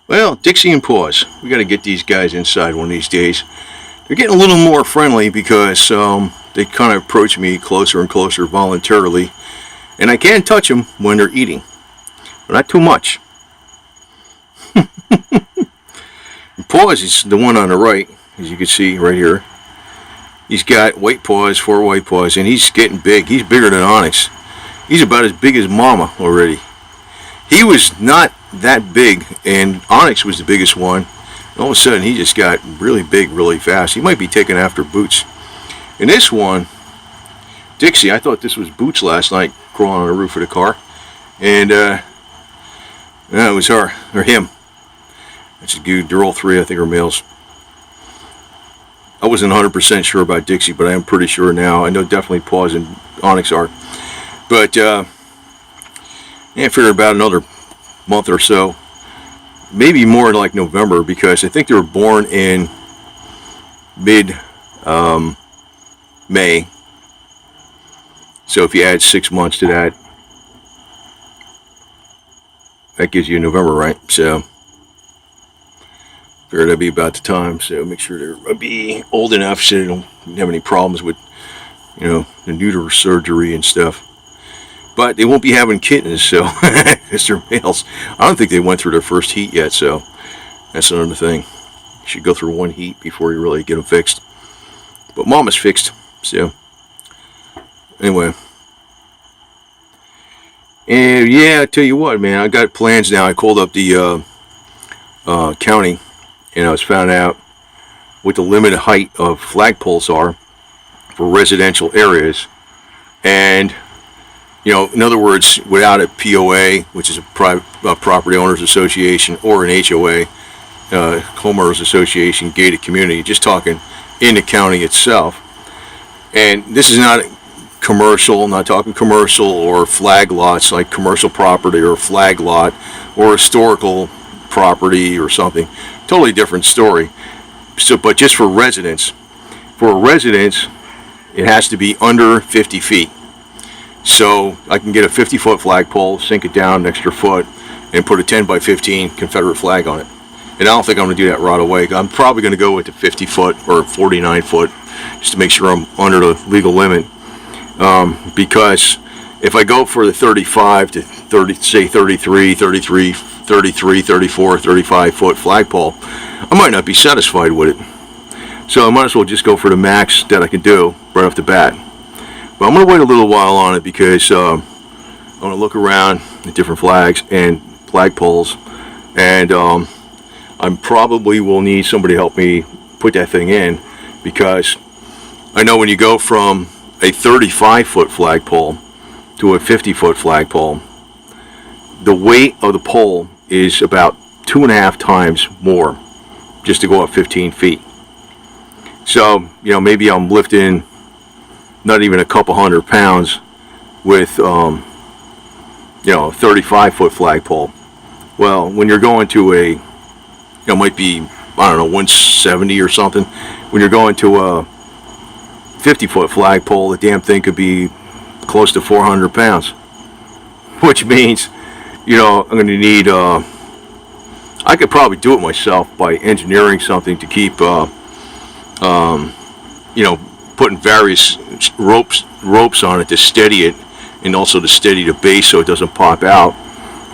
Well, Dixie and Paws, we got to get these guys inside one of these days. They're getting a little more friendly because they kind of approach me closer and closer voluntarily. And I can touch them when they're eating, but not too much. Paws is the one on the right, as you can see right here. He's got white paws, 4 white paws, and he's getting big. He's bigger than Onyx. He's about as big as Mama already. He was not that big, and Onyx was the biggest one. And all of a sudden, he just got really big really fast. He might be taking after Boots. And this one, Dixie, I thought this was Boots last night, crawling on the roof of the car. And it was her, or him. That's a dude. They're all 3, I think, are males. I wasn't 100% sure about Dixie, but I am pretty sure now. I know definitely Paws and Onyx are. But, I figure about another month or so. Maybe more like November, because I think they were born in mid-May. So if you add 6 months to that, that gives you November, right? So figure that'd be about the time. So make sure they'll be old enough so they don't have any problems with, the neuter surgery and stuff. But they won't be having kittens, so because they're males. I don't think they went through their first heat yet, so that's another thing. You should go through one heat before you really get them fixed. But Mama's fixed, so anyway. And yeah, I tell you what, man, I got plans now. I called up the county, and I was found out what the limited height of flagpoles are for residential areas. And in other words, without a POA, which is a private property owners association, or an HOA, homeowners association, gated community, just talking in the county itself. And this is not commercial, not talking commercial or flag lots like commercial property or flag lot or historical property or something. Totally different story. So, but just for residents, it has to be under 50 feet. So I can get a 50-foot flagpole, sink it down an extra foot, and put a 10 by 15 Confederate flag on it. And I don't think I'm going to do that right away. I'm probably going to go with the 50-foot or 49-foot just to make sure I'm under the legal limit. Because if I go for the 35 to 30, say 33, 34, 35-foot flagpole, I might not be satisfied with it. So I might as well just go for the max that I can do right off the bat. But I'm going to wait a little while on it because I want to look around at different flags and flagpoles, and I probably will need somebody to help me put that thing in, because I know when you go from a 35-foot flagpole to a 50-foot flagpole, the weight of the pole is about 2.5 times more just to go up 15 feet. So, maybe I'm lifting not even a couple 100 pounds with, a 35-foot flagpole. Well, when you're going to it might be, 170 or something. When you're going to a 50-foot flagpole, the damn thing could be close to 400 pounds. Which means, I'm going to need, I could probably do it myself by engineering something to keep, putting various ropes on it to steady it, and also to steady the base so it doesn't pop out,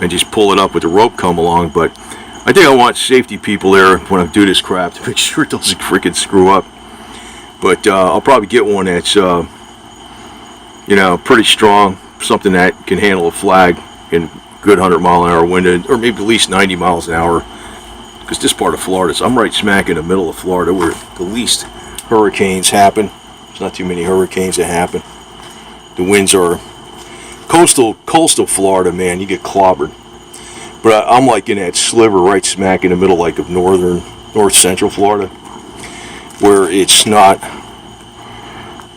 and just pull it up with the rope come along. But I think I want safety people there when I do this crap to make sure it doesn't freaking screw up. But I'll probably get one that's pretty strong, something that can handle a flag in good 100-mile-an-hour wind, or maybe at least 90 miles an hour, because this part of Florida, I'm right smack in the middle of Florida where the least hurricanes happen. There's not too many hurricanes that happen. The winds are coastal Florida, man, you get clobbered. But I'm like in that sliver right smack in the middle, like of north central Florida, where it's not,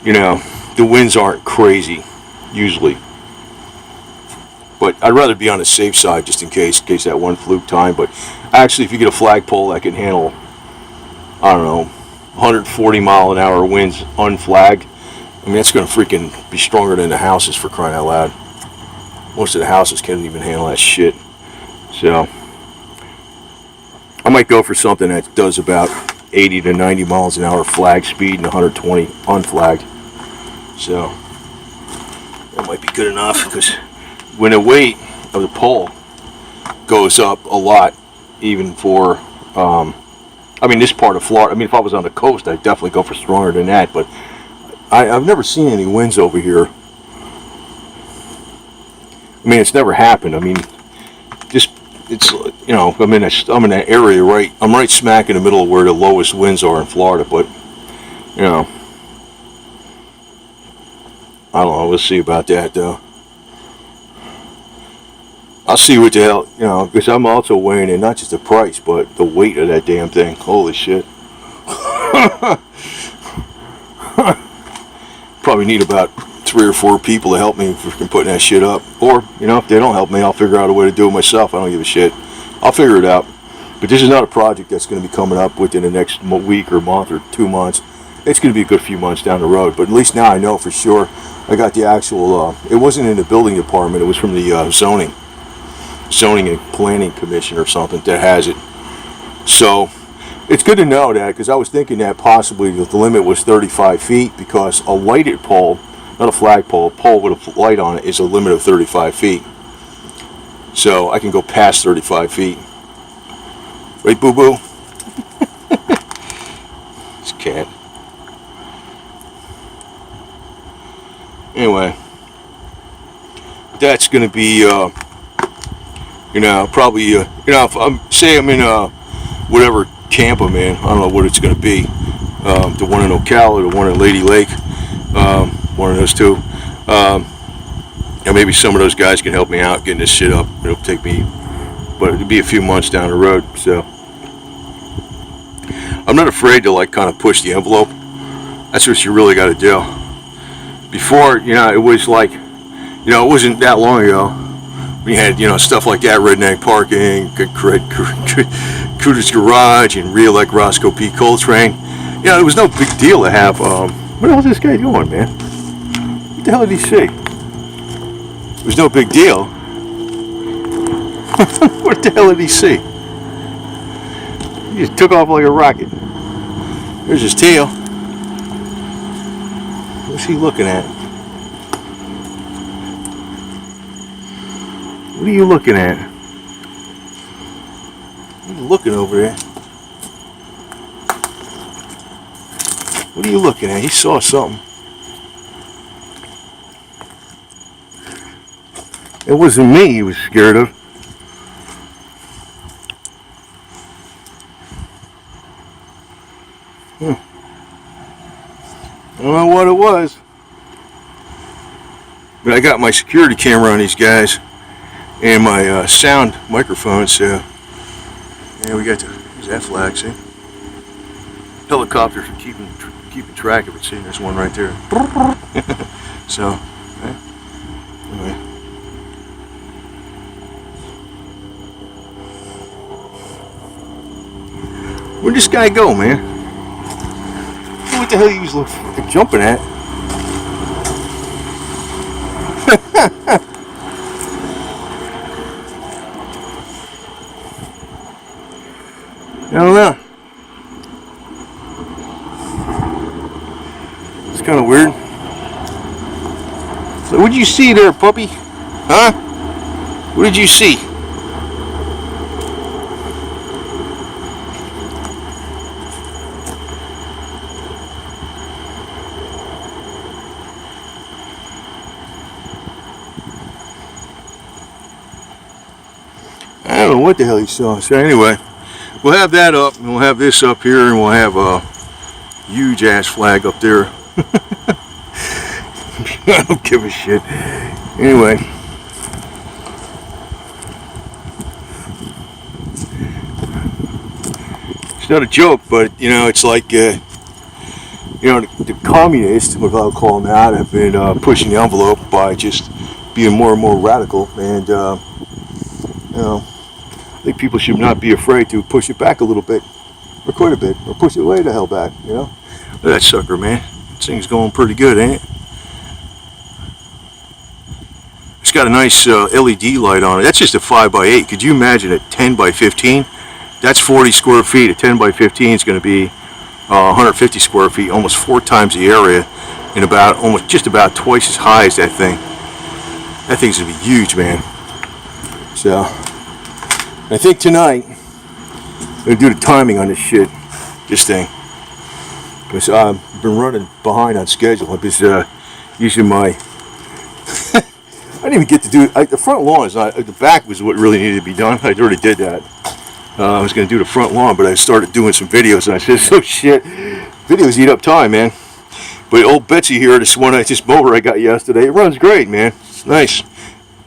the winds aren't crazy usually. But I'd rather be on the safe side just in case that one fluke time. But actually, if you get a flagpole that can handle, 140-mile-an-hour winds unflagged, that's going to freaking be stronger than the houses, for crying out loud. Most of the houses can't even handle that shit. So, I might go for something that does about 80 to 90 miles an hour flag speed and 120 unflagged. So that might be good enough, because when the weight of the pole goes up a lot, even for I mean, this part of Florida, I mean, if I was on the coast, I'd definitely go for stronger than that, but I've never seen any winds over here. I mean, it's never happened. I mean, just, it's, you know, I'm in that area, right, I'm right smack in the middle of where the lowest winds are in Florida, but, you know, I don't know, we'll see about that, though. I'll see what the hell, you know, because I'm also weighing in not just the price, but the weight of that damn thing. Holy shit. Probably need about 3 or 4 people to help me for putting that shit up. Or, you know, if they don't help me, I'll figure out a way to do it myself. I don't give a shit. I'll figure it out. But this is not a project that's going to be coming up within the next week or month or 2 months. It's going to be a good few months down the road. But at least now I know for sure. I got the actual, it wasn't in the building department. It was from the zoning and planning commission or something that has it. So it's good to know that, because I was thinking that possibly the limit was 35 feet, because a lighted pole, not a flagpole, a pole with a light on it is a limit of 35 feet. So I can go past 35 feet. Right, boo-boo? This cat. Anyway, that's going to be, you know, probably, you know, if I'm, say I'm in whatever camp I'm in, I don't know what it's going to be, the one in Ocala, the one in Lady Lake, one of those two, and maybe some of those guys can help me out getting this shit up. It'll take me, but it'll be a few months down the road, so I'm not afraid to, like, kind of push the envelope. That's what you really got to do. Before, you know, it was like, you know, it wasn't that long ago. We had, you know, stuff like that, redneck parking, Cooter's Garage, and Real like Roscoe P. Coltrane. You know, it was no big deal to have, what the hell is this guy doing, man? What the hell did he say? It was no big deal. What the hell did he see? He just took off like a rocket. There's his tail. What's he looking at? What are you looking at? What are you looking over there? What are you looking at? He saw something. It wasn't me he was scared of. I don't know what it was. But I got my security camera on these guys and my sound microphone, so yeah, we got there's that flag, see? Helicopters are keeping track of it, see? There's one right there. So, anyway. Where'd this guy go, man? What the hell he was jumping at? I don't know. It's kind of weird. So what did you see there, puppy? Huh? What did you see? I don't know what the hell he saw. So anyway, we'll have that up, and we'll have this up here, and we'll have a huge ass flag up there. I don't give a shit. Anyway. It's not a joke, but, you know, it's like, you know, the communists, what I'll call them out, have been pushing the envelope by just being more and more radical, and, you know, I think people should not be afraid to push it back a little bit, or quite a bit, or push it way the hell back, you know? Look at that sucker, man. This thing's going pretty good, ain't it? It's got a nice LED light on it. That's just a 5x8. Could you imagine a 10x15? That's 40 square feet. A 10 by 15 is going to be 150 square feet, almost 4 times the area, and just about twice as high as that thing. That thing's going to be huge, man. So, I think tonight I'm going to do the timing on this thing. Because I've been running behind on schedule. I've been using my... I didn't even get to do it. The front lawn is not... The back was what really needed to be done. I already did that. I was going to do the front lawn, but I started doing some videos, and I said, "Oh shit, videos eat up time, man." But old Betsy here, this mower I got yesterday, it runs great, man. It's nice.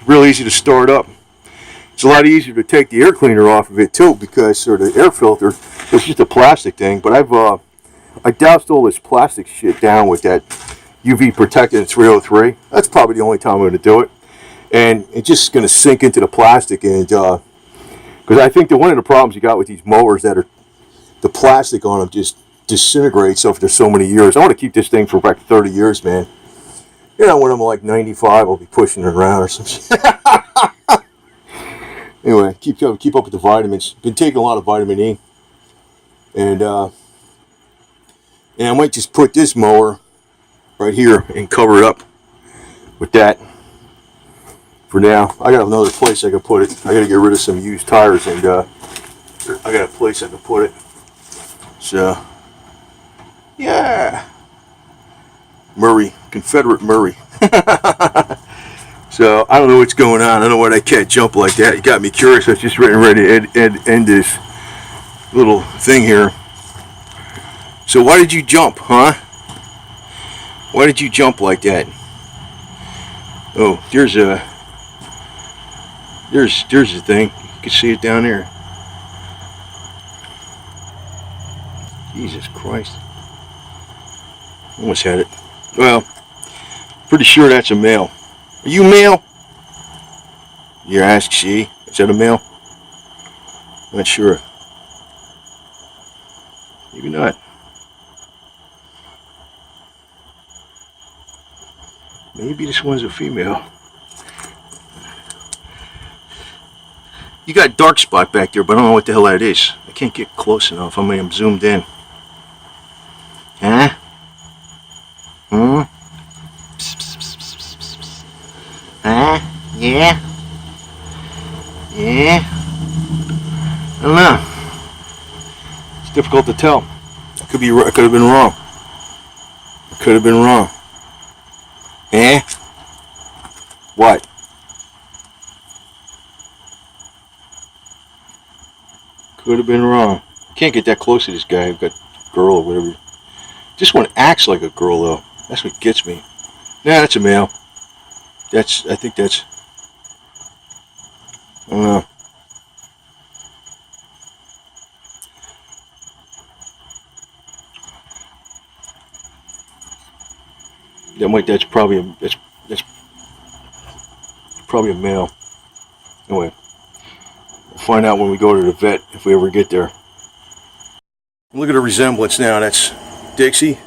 Real easy to start up. It's a lot easier to take the air cleaner off of it too, because the air filter, it's just a plastic thing. But I doused all this plastic shit down with that UV protectant 303. That's probably the only time I'm going to do it, and it's just going to sink into the plastic and. Because I think that one of the problems you got with these mowers that are the plastic on them just disintegrates after so many years. I want to keep this thing for about 30 years, man. You know, when I'm like 95, I'll be pushing it around or some shit. Anyway, keep up with the vitamins. Been taking a lot of vitamin E, and I might just put this mower right here and cover it up with that. For now, I got another place I can put it. I got to get rid of some used tires, and I got a place I can put it. So, yeah, Murray, Confederate Murray. So I don't know what's going on. I don't know why that cat jumped like that. It got me curious. I was just getting ready to end this little thing here. So why did you jump, huh? Why did you jump like that? Oh, there's the thing. You can see it down there. Jesus Christ. Almost had it. Well, pretty sure that's a male. Are you male? You ask she. Is that a male? Not sure. Maybe not. Maybe this one's a female. You got a dark spot back there, but I don't know what the hell that is. I can't get close enough. I mean, I'm zoomed in. Huh? Hmm? Psst, psst, psst, psst, psst, psst. Huh? Yeah? Yeah? I don't know. It's difficult to tell. I could have been wrong. I could have been wrong. Eh? What? Could have been wrong. Can't get that close to this guy. I've got girl or whatever. This one acts like a girl though. That's what gets me. Nah, that's a male. I think that's, I don't know. That's probably a male. Anyway. We'll find out when we go to the vet, if we ever get there. Look at the resemblance now. That's Dixie,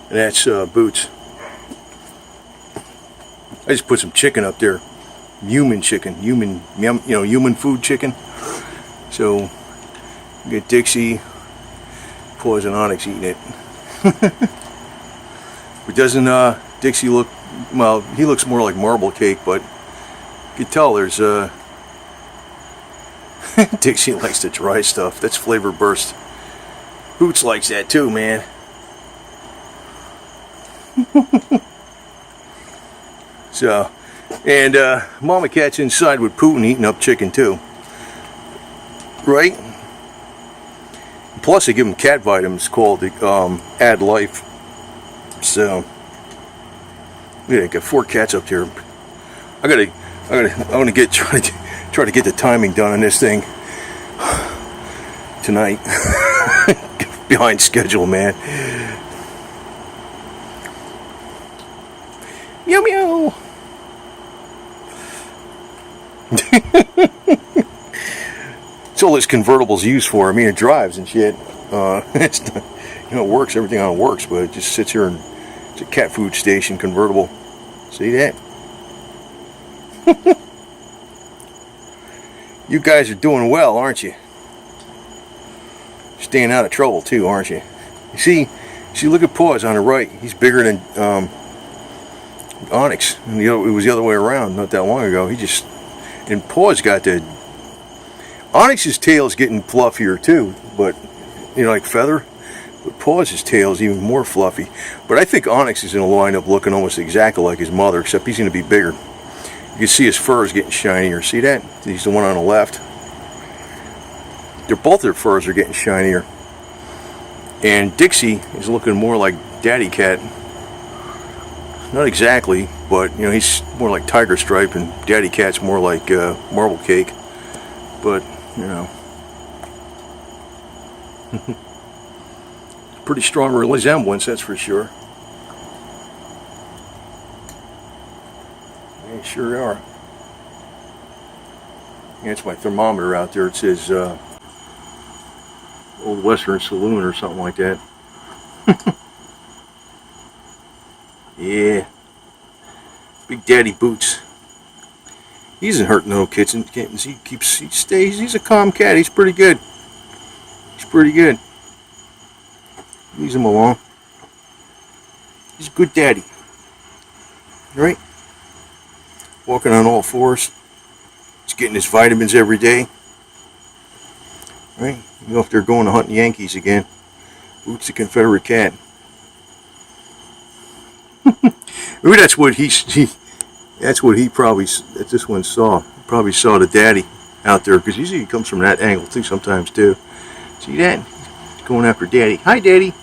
and that's Boots. I just put some chicken up there, human chicken, human food chicken. So you get Dixie, Paws and Onyx eating it. But doesn't Dixie look? Well, he looks more like marble cake, but you can tell there's Dixie likes the dry stuff. That's flavor burst. Boots likes that too, man. So, and Mama Cat's inside with Putin eating up chicken too. Right? Plus they give him cat vitamins called Add Life. So, yeah, I got 4 cats up here. I want to try to get the timing done on this thing tonight. Behind schedule, man. Meow meow. It's all this convertible's used for. I mean, it drives and shit. It's not, it works. Everything on it works, but it just sits here and it's a cat food station convertible. See that? You guys are doing well, aren't you? staying out of trouble too, aren't you? You see, look at Paws on the right. He's bigger than Onyx. And it was the other way around not that long ago. And Paws got the... Onyx's tail is getting fluffier too, but, you know, like feather. But Paws' tail is even more fluffy. But I think Onyx is going to wind up looking almost exactly like his mother, except he's going to be bigger. You can see his fur is getting shinier. See that? He's the one on the left. Both their furs are getting shinier. And Dixie is looking more like Daddy Cat. Not exactly, but you know, he's more like Tiger Stripe, and Daddy Cat's more like Marble Cake. But you know, pretty strong resemblance, that's for sure. They sure are. Yeah, it's my thermometer out there. It says Old Western Saloon or something like that. Yeah. Big Daddy Boots. He isn't hurting no kittens. He stays. He's a calm cat. He's pretty good. He's pretty good. Leaves him alone. He's a good daddy. Right? Walking on all fours. He's getting his vitamins every day. Right? You know, if they're going to hunt Yankees again. Boots the Confederate cat. Maybe that's what that's what he probably, that this one saw. He probably saw the daddy out there, because usually he comes from that angle too sometimes too. See that? He's going after daddy. Hi, daddy.